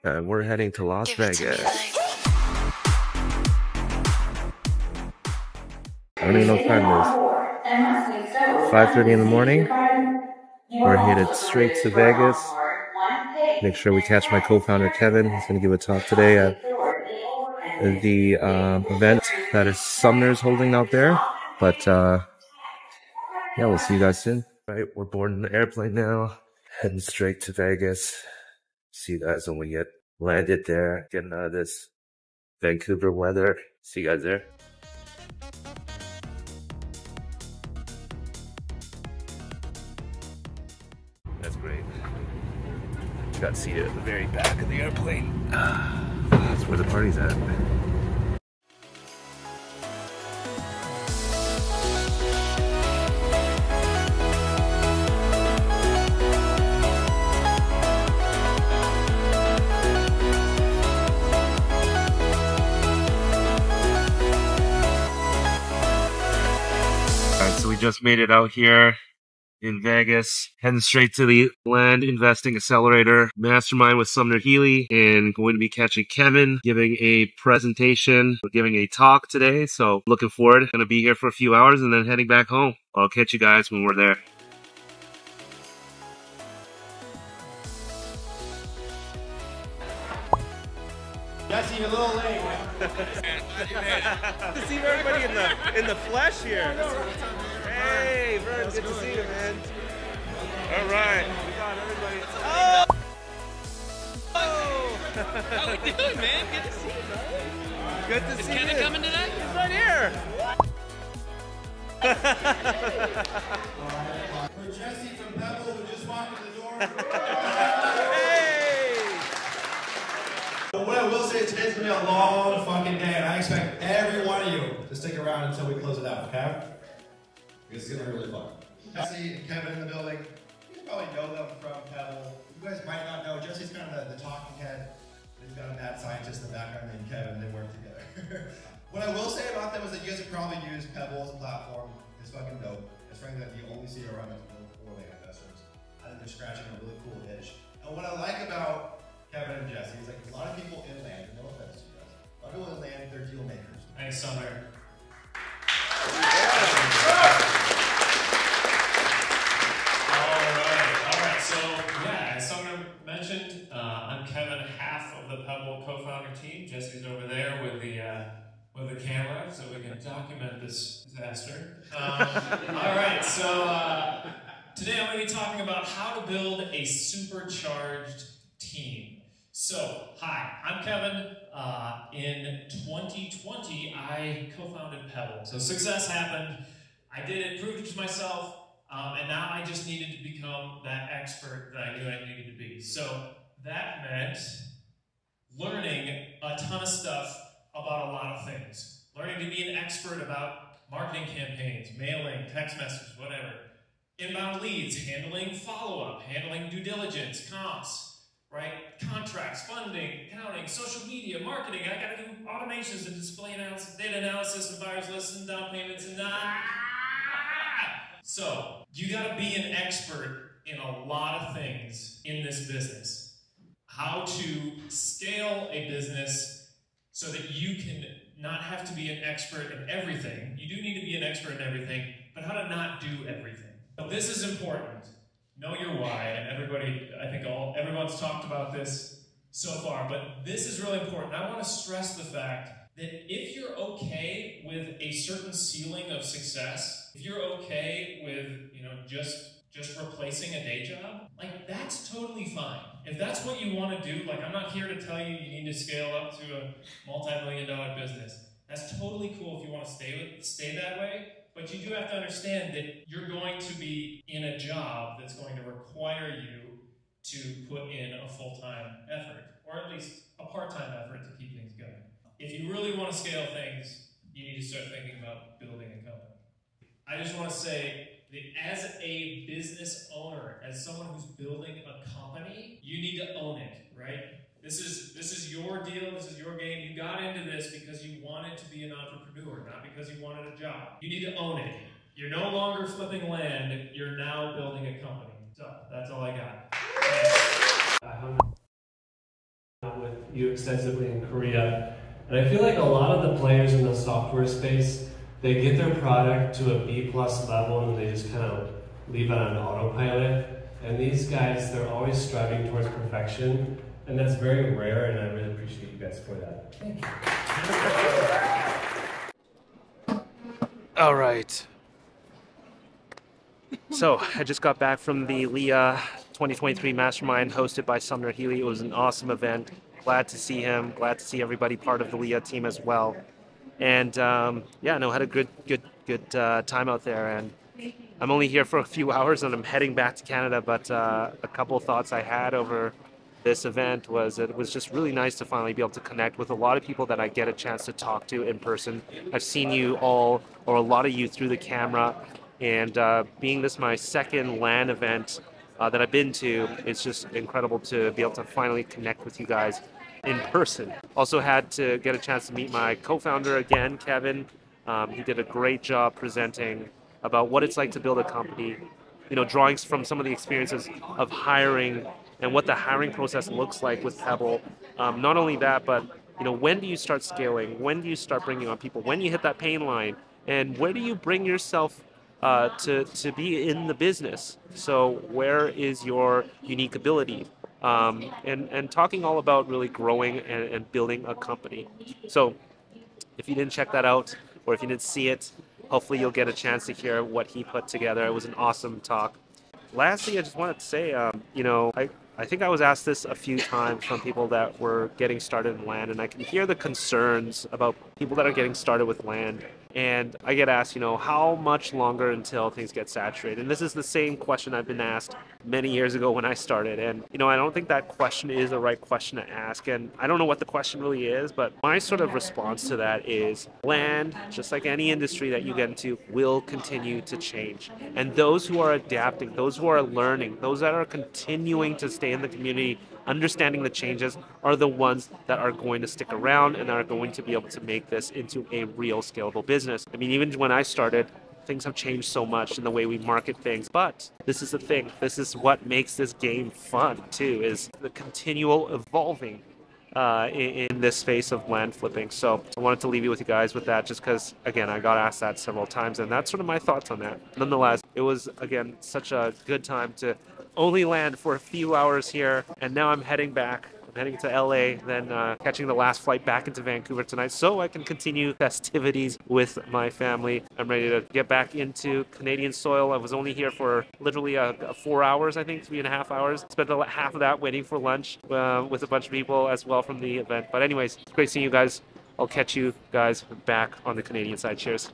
And we're heading to Las Vegas. I don't even know what time it is. 5:30 in the morning. We're headed straight to Vegas. Make sure we catch my co-founder Kevin. He's going to give a talk today at the event that is Sumner's holding out there. But yeah, we'll see you guys soon. Right, we're boarding the airplane now, heading straight to Vegas. See you guys when we get landed there, getting out of this Vancouver weather. See you guys there. That's great. Got seated at the very back of the airplane. That's where the party's at. So we just made it out here in Vegas, heading straight to the Land Investing Accelerator Mastermind with Sumner Healy, and going to be catching Kevin, giving a presentation, giving a talk today. So looking forward, going to be here for a few hours and then heading back home. I'll catch you guys when we're there. Jessey, you're a little late, man. To see everybody in the flesh here. Hey, Vern, good to see you, man. All right. We got everybody. Oh! How we doing, man? Good to see you, bro. Good to see you. Is Kevin coming today? He's right here. For Jessey from Pebble, who just walked in the door. Hey! But what I will say is today's gonna be a long fucking day, and I expect every one of you to stick around until we close it out, okay? Because it's gonna be really fun. Jessey and Kevin in the building. You probably know them from Pebble. You guys might not know, Jessey's kind of the talking head. He's got a mad scientist in the background named Kevin. They work together. What I will say about them is that you guys have probably used Pebble as a platform. It's fucking dope. It's frankly that the only CRM that's built for land investors. I think they're scratching a really cool itch. And what I like about Kevin and Jessey is like a lot of people in land, no offense to you guys, a lot of people in land, they're deal makers. Thanks, Sumner. So yeah, as Sumner mentioned, I'm Kevin, half of the Pebble co-founder team. Jessey's over there with the camera, so we can document this disaster. All right, so today I'm going to be talking about how to build a supercharged team. So, hi, I'm Kevin. In 2020, I co-founded Pebble. So success happened. I did it, proved it to myself. And now I just needed to become that expert that I knew I needed to be. So that meant learning a ton of stuff about a lot of things. Learning to be an expert about marketing campaigns, mailing, text messages, whatever. Inbound leads, handling follow-up, handling due diligence, comps, right? Contracts, funding, accounting, social media, marketing. I gotta do automations and display analysis, data analysis, and buyers lists and down payments and So, you gotta be an expert in a lot of things in this business. How to scale a business so that you can not have to be an expert in everything. You do need to be an expert in everything, but how to not do everything. But this is important. Know your why, and everybody, I think everyone's talked about this so far, but this is really important. I wanna stress the fact that if you're okay with a certain ceiling of success, if you're okay with, just replacing a day job, like that's totally fine. If that's what you want to do, like I'm not here to tell you need to scale up to a multi-million-dollar business. That's totally cool if you want to stay that way, but you do have to understand that you're going to be in a job that's going to require you to put in a full-time effort, or at least a part-time effort to keep things going. If you really want to scale things, you need to start thinking about building a company. I just want to say that as a business owner, as someone who's building a company, you need to own it, right? This is your deal, this is your game. You got into this because you wanted to be an entrepreneur, not because you wanted a job. You need to own it. You're no longer flipping land, you're now building a company. So, that's all I got. you extensively in Korea. And I feel like a lot of the players in the software space, they get their product to a B+ level and they just kind of leave it on autopilot. And these guys, they're always striving towards perfection. And that's very rare, and I really appreciate you guys for that. Thank you. All right. So I just got back from the LEA 2023 Mastermind hosted by Sumner Healy. It was an awesome event. Glad to see him. Glad to see everybody part of the LEA team as well. And yeah, no, had a good time out there. And I'm only here for a few hours, and I'm heading back to Canada. But a couple of thoughts I had over this event was it was just really nice to finally be able to connect with a lot of people that I get a chance to talk to in person. I've seen you all, or a lot of you, through the camera, and being this my second LAN event that I've been to, it's just incredible to be able to finally connect with you guys in person. Also had to get a chance to meet my co-founder again, Kevin. He did a great job presenting about what it's like to build a company, you know, drawing from some of the experiences of hiring and what the hiring process looks like with Pebble. Not only that, but you know, when do you start scaling? When do you start bringing on people? When you hit that pain line? And where do you bring yourself to be in the business? So where is your unique ability? And talking all about really growing and building a company. So if you didn't check that out, or if you didn't see it, hopefully you'll get a chance to hear what he put together. It was an awesome talk. Lastly, I just wanted to say, you know, I think I was asked this a few times from people that were getting started in LAN, and I can hear the concerns about people that are getting started with LAN. And I get asked, you know, how much longer until things get saturated? And this is the same question I've been asked many years ago when I started. And, you know, I don't think that question is the right question to ask. And I don't know what the question really is, but my sort of response to that is LAN, just like any industry that you get into, will continue to change. And those who are adapting, those who are learning, those that are continuing to stay in the community, understanding the changes, are the ones that are going to stick around and are going to be able to make this into a real scalable business. I mean, even when I started, things have changed so much in the way we market things, but this is the thing. This is what makes this game fun too, is the continual evolving in this space of LAN flipping. So I wanted to leave you with you guys with that, just because, again, I got asked that several times, and that's sort of my thoughts on that. Nonetheless, it was, again, such a good time to only land for a few hours here, and now I'm heading back. I'm heading to LA, then catching the last flight back into Vancouver tonight so I can continue festivities with my family. I'm ready to get back into Canadian soil. I was only here for literally 4 hours, I think, 3.5 hours. Spent half of that waiting for lunch with a bunch of people as well from the event. But anyways, it's great seeing you guys. I'll catch you guys back on the Canadian side. Cheers.